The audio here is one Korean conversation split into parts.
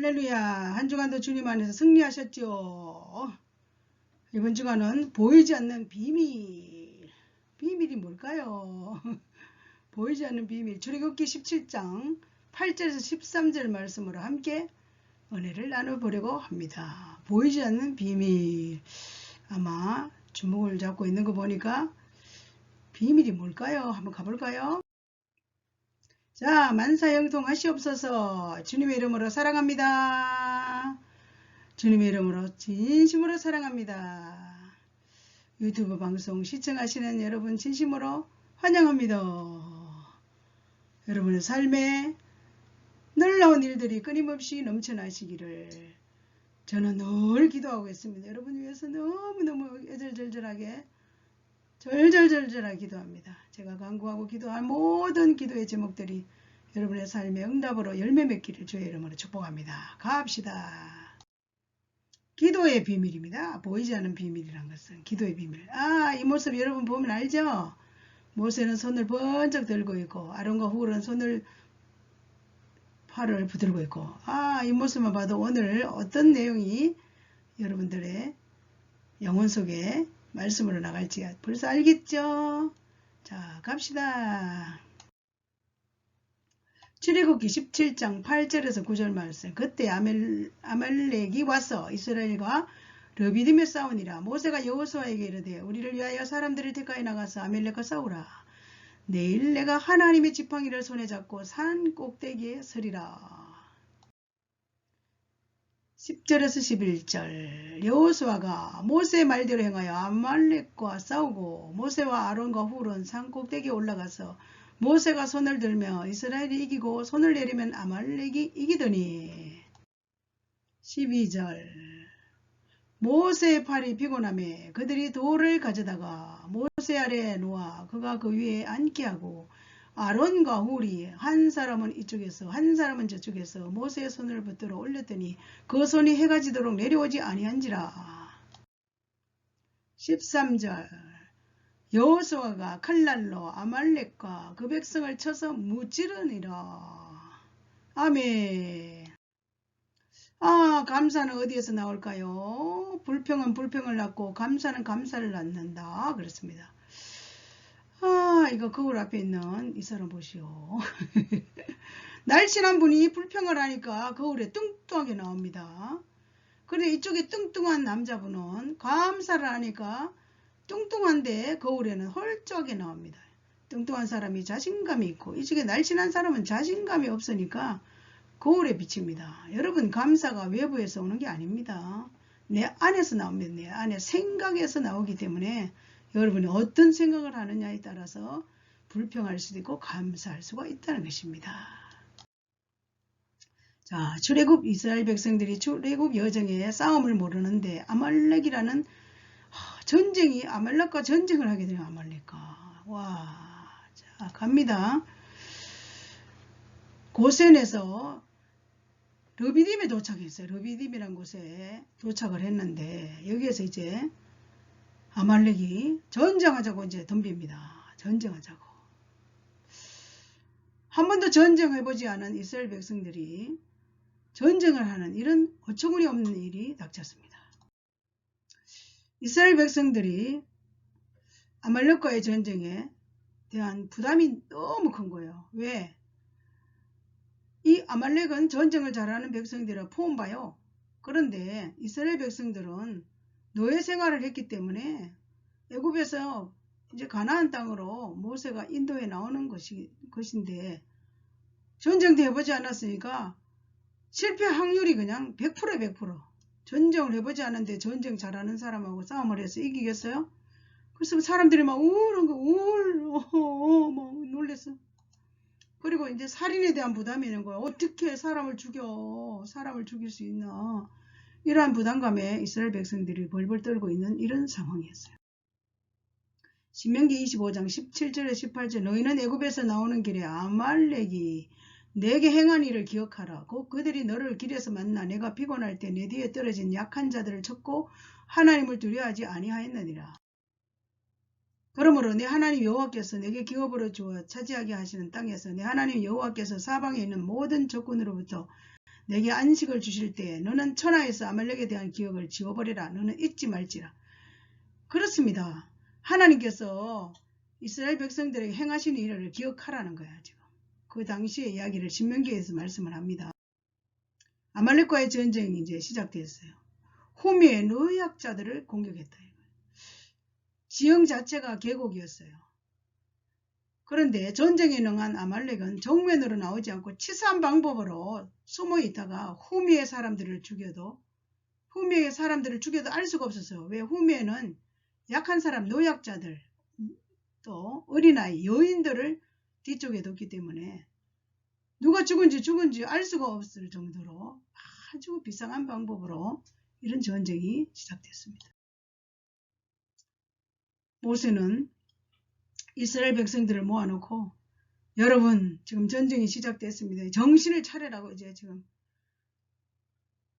할렐루야. 한 주간도 주님 안에서 승리하셨죠. 이번 주간은 보이지 않는 비밀. 비밀이 뭘까요? 보이지 않는 비밀. 출애굽기 17장 8절에서 13절 말씀으로 함께 은혜를 나눠보려고 합니다. 보이지 않는 비밀. 아마 주목을 잡고 있는 거 보니까 비밀이 뭘까요? 한번 가볼까요? 자, 만사형통 하시옵소서. 주님의 이름으로 사랑합니다. 주님의 이름으로 진심으로 사랑합니다. 유튜브 방송 시청하시는 여러분 진심으로 환영합니다. 여러분의 삶에 놀라운 일들이 끊임없이 넘쳐나시기를 저는 늘 기도하고 있습니다. 여러분 위해서 너무너무 애절절절하게 절절절절하게 기도합니다. 제가 간구하고 기도한 모든 기도의 제목들이 여러분의 삶의 응답으로 열매 맺기를 주의 이름으로 축복합니다. 갑시다. 기도의 비밀입니다. 보이지 않는 비밀이란 것은 기도의 비밀. 이 모습 여러분 보면 알죠? 모세는 손을 번쩍 들고 있고 아론과 훌은 손을 팔을 붙들고 있고 이 모습만 봐도 오늘 어떤 내용이 여러분들의 영혼 속에 말씀으로 나갈지 벌써 알겠죠? 자, 갑시다. 출애굽기 17장 8절에서 9절 말씀. 그때 아말렉이 와서 이스라엘과 르비딤에 싸우니라. 모세가 여호수아에게 이르되 우리를 위하여 사람들을 택하여 나가서 아말렉과 싸우라. 내일 내가 하나님의 지팡이를 손에 잡고 산 꼭대기에 서리라. 10절에서 11절. 여호수아가 모세의 말대로 행하여 아말렉과 싸우고 모세와 아론과 훌은 산 꼭대기에 올라가서 모세가 손을 들며 이스라엘이 이기고 손을 내리면 아말렉이 이기더니 12절. 모세의 팔이 피곤하매 그들이 돌을 가져다가 모세 아래에 놓아 그가 그 위에 앉게 하고 아론과 훌이 한 사람은 이쪽에서 한 사람은 저쪽에서 모세의 손을 붙들어 올렸더니 그 손이 해가 지도록 내려오지 아니한지라. 13절. 여호수아가 칼날로 아말렉과 그 백성을 쳐서 무찌르니라. 아멘. 감사는 어디에서 나올까요? 불평은 불평을 낳고 감사는 감사를 낳는다. 그렇습니다. 이거 거울 앞에 있는 이 사람 보시오. 날씬한 분이 불평을 하니까 거울에 뚱뚱하게 나옵니다. 그런데 이쪽에 뚱뚱한 남자분은 감사를 하니까 뚱뚱한데 거울에는 헐쩍하게 나옵니다. 뚱뚱한 사람이 자신감이 있고 이쪽에 날씬한 사람은 자신감이 없으니까 거울에 비칩니다. 여러분, 감사가 외부에서 오는 게 아닙니다. 내 안에서 나옵니다. 내 안에 생각에서 나오기 때문에 여러분이 어떤 생각을 하느냐에 따라서 불평할 수도 있고 감사할 수가 있다는 것입니다. 자, 출애굽 이스라엘 백성들이 출애굽 여정에 싸움을 모르는데 아말렉이라는 전쟁이 아말렉과 전쟁을 하게 되는 아말렉과 자, 갑니다. 고센에서 르비딤에 도착했어요. 르비딤이라는 곳에 도착을 했는데 여기에서 이제 아말렉이 전쟁하자고 이제 덤빕니다. 전쟁하자고. 한 번도 전쟁해보지 않은 이스라엘 백성들이 전쟁을 하는 이런 어처구니 없는 일이 닥쳤습니다. 이스라엘 백성들이 아말렉과의 전쟁에 대한 부담이 너무 큰 거예요. 왜? 이 아말렉은 전쟁을 잘하는 백성들을 포함봐요. 그런데 이스라엘 백성들은 노예 생활을 했기 때문에 애굽에서 이제 가나안 땅으로 모세가 인도해 나오는 것인데 전쟁도 해보지 않았으니까 실패 확률이 그냥 100%에 100%. 전쟁을 해보지 않았는데 전쟁 잘하는 사람하고 싸움을 해서 이기겠어요? 그래서 사람들이 막 막 놀랬어. 그리고 이제 살인에 대한 부담이 있는 거야. 어떻게 사람을 죽여? 사람을 죽일 수 있나? 이러한 부담감에 이스라엘 백성들이 벌벌 떨고 있는 이런 상황이었어요. 신명기 25장 17절에 18절. 너희는 애굽에서 나오는 길에 아말렉이 내게 행한 일을 기억하라. 곧 그들이 너를 길에서 만나 내가 피곤할 때 내 뒤에 떨어진 약한 자들을 쳤고 하나님을 두려워하지 아니하였느니라. 그러므로 내 하나님 여호와께서 내게 기업으로 주어 차지하게 하시는 땅에서 내 하나님 여호와께서 사방에 있는 모든 적군으로부터 내게 안식을 주실 때에 너는 천하에서 아말렉에 대한 기억을 지워버리라. 너는 잊지 말지라. 그렇습니다. 하나님께서 이스라엘 백성들에게 행하신 일을 기억하라는 거야. 지금 그 당시의 이야기를 신명기에서 말씀을 합니다. 아말렉과의 전쟁이 이제 시작됐어요. 후미의 노약자들을 공격했다. 지형 자체가 계곡이었어요. 그런데 전쟁에 능한 아말렉은 정면으로 나오지 않고 치사한 방법으로 숨어 있다가 후미의 사람들을 죽여도 알 수가 없었어요. 왜? 후미에는 약한 사람, 노약자들, 또 어린아이, 여인들을 뒤쪽에 뒀기 때문에 누가 죽은지 알 수가 없을 정도로 아주 비상한 방법으로 이런 전쟁이 시작됐습니다. 모세는 이스라엘 백성들을 모아놓고 여러분 지금 전쟁이 시작됐습니다. 정신을 차리라고 이제 지금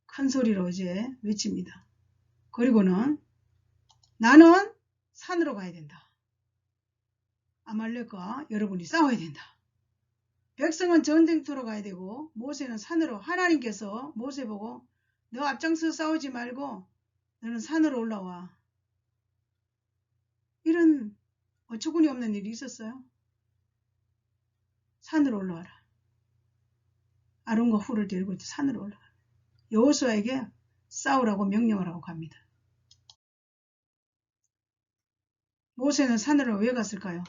큰 소리로 이제 외칩니다. 그리고는 나는 산으로 가야 된다. 아말렉과 여러분이 싸워야 된다. 백성은 전쟁터로 가야 되고 모세는 산으로, 하나님께서 모세 보고 너 앞장서 싸우지 말고 너는 산으로 올라와. 이런 어처구니 없는 일이 있었어요. 산으로 올라와라. 아론과 훌을 데리고 산으로 올라가. 여호수아에게 싸우라고 명령을 하고 갑니다. 모세는 산으로 왜 갔을까요?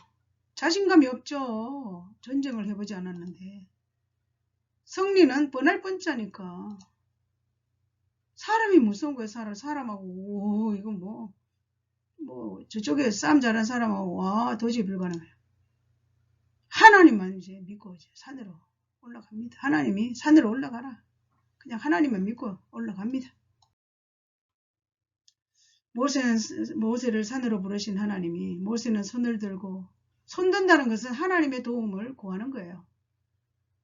자신감이 없죠. 전쟁을 해보지 않았는데. 승리는 뻔할 뻔짜니까. 사람이 무서운 거예요. 사람하고 이거 뭐 저쪽에 싸움 잘하는 사람하고 와 도저히 불가능해요. 하나님만 이제 믿고 이제 산으로 올라갑니다. 하나님이 산으로 올라가라. 그냥 하나님만 믿고 올라갑니다. 모세를 산으로 부르신 하나님이 모세는 손을 들고, 손 든다는 것은 하나님의 도움을 구하는 거예요.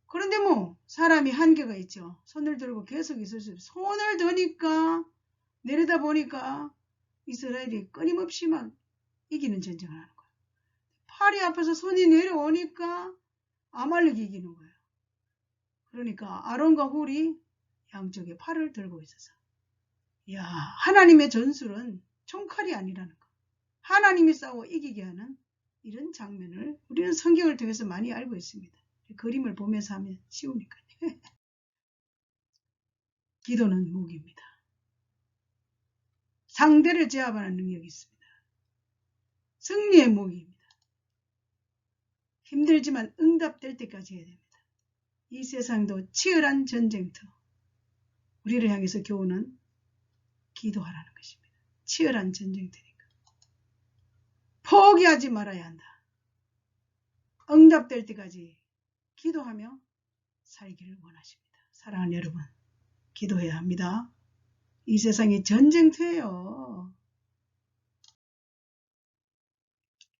그런데 뭐 사람이 한계가 있죠. 손을 들고 계속 있을 수 없어요. 손을 드니까 내려다 보니까 이스라엘이 끊임없이 막 이기는 전쟁을 하는 거예요. 팔이 아파서 손이 내려오니까 아말렉이 이기는 거예요. 그러니까 아론과 훌이 양쪽에 팔을 들고 있어서, 야, 하나님의 전술은 총칼이 아니라는 거. 하나님이 싸워 이기게 하는 이런 장면을 우리는 성경을 통해서 많이 알고 있습니다. 그림을 보면서 하면 쉬우니까요. 기도는 무기입니다. 상대를 제압하는 능력이 있습니다. 승리의 무기입니다. 힘들지만 응답될 때까지 해야 됩니다. 이 세상도 치열한 전쟁터. 우리를 향해서 교훈은 기도하라는 것입니다. 치열한 전쟁터니까. 포기하지 말아야 한다. 응답될 때까지 기도하며 살기를 원하십니다. 사랑하는 여러분, 기도해야 합니다. 이 세상이 전쟁터예요.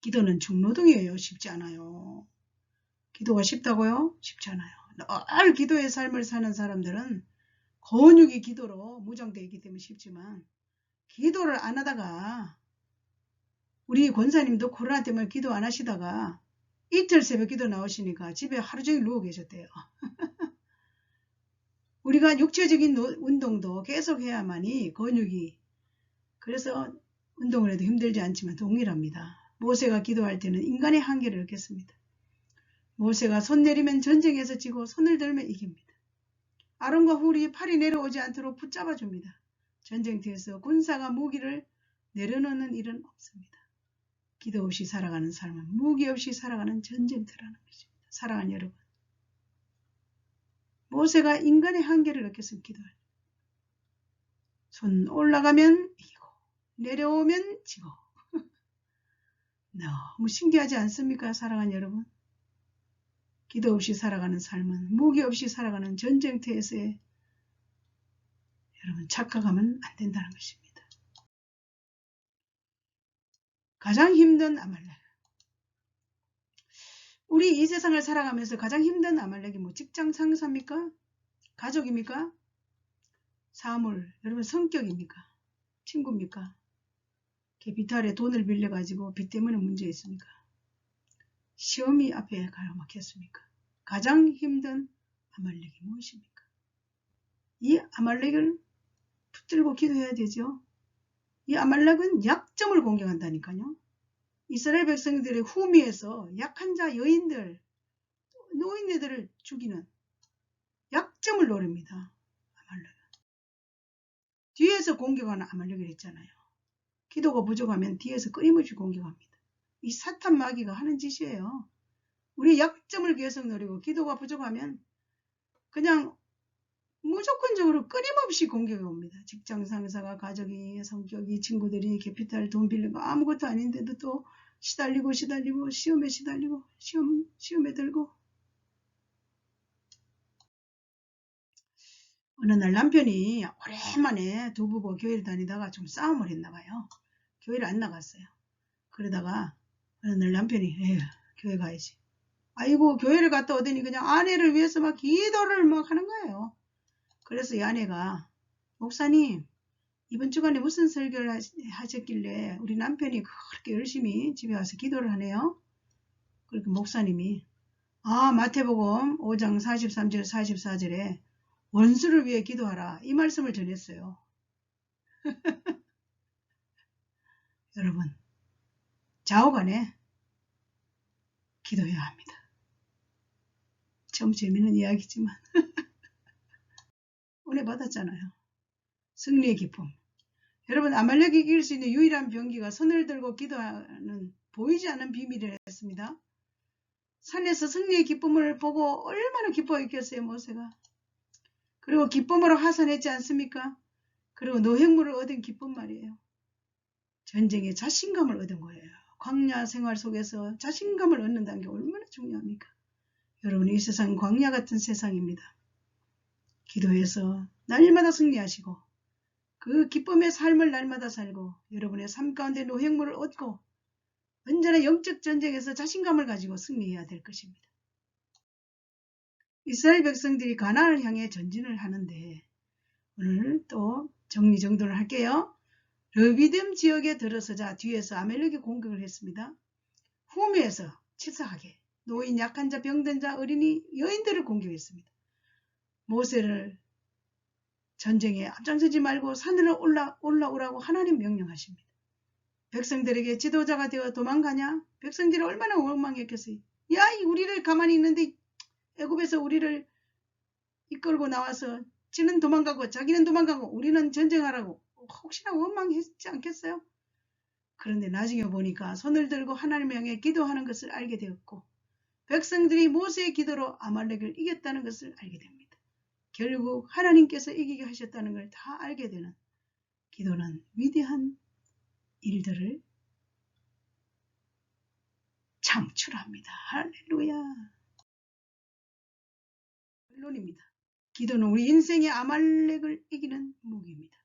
기도는 중노동이에요. 쉽지 않아요. 기도가 쉽다고요? 쉽지 않아요. 늘 기도의 삶을 사는 사람들은 근육이 기도로 무장되어 있기 때문에 쉽지만, 기도를 안 하다가, 우리 권사님도 코로나 때문에 기도 안 하시다가 이틀 새벽 기도 나오시니까 집에 하루 종일 누워 계셨대요. 우리가 육체적인 운동도 계속 해야만이 근육이, 그래서 운동을 해도 힘들지 않지만 동일합니다. 모세가 기도할 때는 인간의 한계를 느꼈습니다. 모세가 손 내리면 전쟁에서 지고 손을 들면 이깁니다. 아론과 훌이 팔이 내려오지 않도록 붙잡아 줍니다. 전쟁터에서 군사가 무기를 내려놓는 일은 없습니다. 기도 없이 살아가는 삶은 무기 없이 살아가는 전쟁터라는 것입니다. 사랑하는 여러분, 모세가 인간의 한계를 느꼈으면 기도할 때, 손 올라가면 이기고 내려오면 지고. 너무 신기하지 않습니까? 사랑하는 여러분, 기도 없이 살아가는 삶은 무기 없이 살아가는 전쟁터에서의, 여러분, 착각하면 안 된다는 것입니다. 가장 힘든 아말렉. 우리 이 세상을 살아가면서 가장 힘든 아말렉이 뭐 직장 상사입니까? 가족입니까? 사물, 여러분 성격입니까? 친구입니까? 캐피탈에 돈을 빌려가지고 빚 때문에 문제 있습니까? 시험이 앞에 가로막혔습니까? 가장 힘든 아말렉이 무엇입니까? 이 아말렉을 붙들고 기도해야 되죠. 이 아말렉은 약점을 공격한다니까요. 이스라엘 백성들의 후미에서 약한 자, 여인들, 노인네들을 죽이는 약점을 노립니다. 아말렉은. 뒤에서 공격하는 아말렉을 했잖아요. 기도가 부족하면 뒤에서 끊임없이 공격합니다. 이 사탄 마귀가 하는 짓이에요. 우리 약점을 계속 노리고 기도가 부족하면 그냥 무조건적으로 끊임없이 공격이 옵니다. 직장 상사가, 가족이, 성격이, 친구들이, 캐피탈, 돈 빌린 거 아무것도 아닌데도 또 시달리고 시험에 시달리고 시험에 들고. 어느 날 남편이 오랜만에 두 부부 교회를 다니다가 좀 싸움을 했나 봐요. 교회를 안 나갔어요. 그러다가 어느 날 남편이 에휴, 교회 가야지. 아이고 교회를 갔다 오더니 그냥 아내를 위해서 막 기도를 막 하는 거예요. 그래서 이 아내가 목사님 이번 주간에 무슨 설교를 하셨길래 우리 남편이 그렇게 열심히 집에 와서 기도를 하네요. 그러니까 목사님이 마태복음 5장 43절 44절에 원수를 위해 기도하라 이 말씀을 전했어요. 여러분 좌우간에 기도해야 합니다. 좀 재미있는 이야기지만 은혜 받았잖아요. 승리의 기쁨. 여러분 아말렉이 이길 수 있는 유일한 병기가 손을 들고 기도하는 보이지 않는 비밀이었습니다. 산에서 승리의 기쁨을 보고 얼마나 기뻐했겠어요 모세가. 그리고 기쁨으로 하산했지 않습니까? 그리고 노획물을 얻은 기쁨 말이에요. 전쟁에 자신감을 얻은 거예요. 광야 생활 속에서 자신감을 얻는다는 게 얼마나 중요합니까? 여러분 이 세상은 광야 같은 세상입니다. 기도해서 날마다 승리하시고 그 기쁨의 삶을 날마다 살고 여러분의 삶 가운데 노획물을 얻고 언제나 영적 전쟁에서 자신감을 가지고 승리해야 될 것입니다. 이스라엘 백성들이 가나안을 향해 전진을 하는데 오늘 또 정리정돈을 할게요. 르비딤 지역에 들어서자 뒤에서 아멜렉이 공격을 했습니다. 후미에서 치사하게 노인, 약한 자, 병든 자, 어린이, 여인들을 공격했습니다. 모세를 전쟁에 앞장서지 말고 산으로 올라오라고 하나님 명령하십니다. 백성들에게 지도자가 되어 도망가냐? 백성들이 얼마나 원망했겠어요. 야, 우리를 가만히 있는데 애굽에서 우리를 이끌고 나와서 지는 도망가고 자기는 도망가고 우리는 전쟁하라고 혹시나 원망했지 않겠어요? 그런데 나중에 보니까 손을 들고 하나님을 향해 기도하는 것을 알게 되었고 백성들이 모세의 기도로 아말렉을 이겼다는 것을 알게 됩니다. 결국 하나님께서 이기게 하셨다는 걸 다 알게 되는 기도는 위대한 일들을 창출합니다. 할렐루야. 결론입니다. 기도는 우리 인생의 아말렉을 이기는 무기입니다.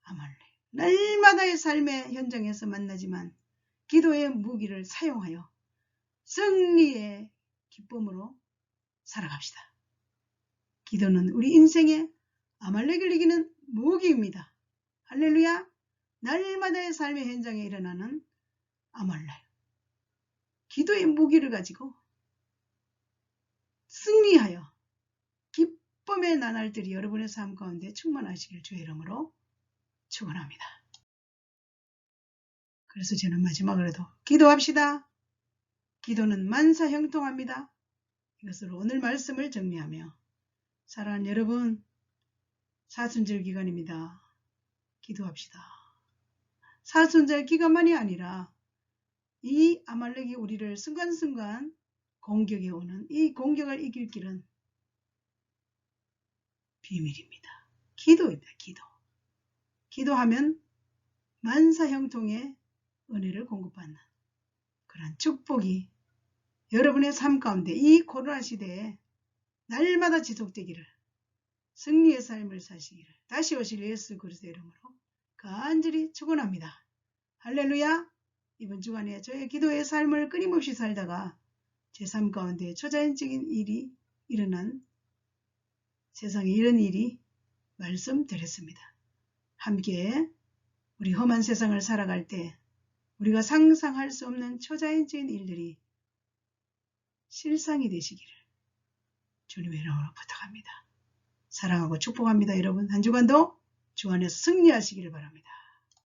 아말렉. 날마다의 삶의 현장에서 만나지만 기도의 무기를 사용하여 승리의 기쁨으로 살아갑시다. 기도는 우리 인생의 아말렉을 이기는 무기입니다. 할렐루야. 날마다의 삶의 현장에 일어나는 아말렉. 기도의 무기를 가지고 승리하여 기쁨의 나날들이 여러분의 삶 가운데 충만하시길 주의 이름으로 축원합니다. 그래서 저는 마지막으로도 기도합시다. 기도는 만사 형통합니다. 이것으로 오늘 말씀을 정리하며 사랑하는 여러분 사순절 기간입니다. 기도합시다. 사순절 기간만이 아니라 이 아말렉이 우리를 순간순간 공격해 오는 이 공격을 이길 길은 비밀입니다. 기도입니다. 기도. 기도하면 만사형통의 은혜를 공급받는 그런 축복이 여러분의 삶 가운데 이 코로나 시대에 날마다 지속되기를 승리의 삶을 사시기를 다시 오실 예수 그리스도의 이름으로 간절히 축원합니다. 할렐루야. 이번 주간에 저의 기도의 삶을 끊임없이 살다가 제 삶 가운데 초자연적인 일이 일어난 세상에 이런 일이 말씀드렸습니다. 함께 우리 험한 세상을 살아갈 때 우리가 상상할 수 없는 초자연적인 일들이 실상이 되시기를 주님의 이름으로 부탁합니다. 사랑하고 축복합니다. 여러분 한 주간도 주 안에서 승리하시기를 바랍니다.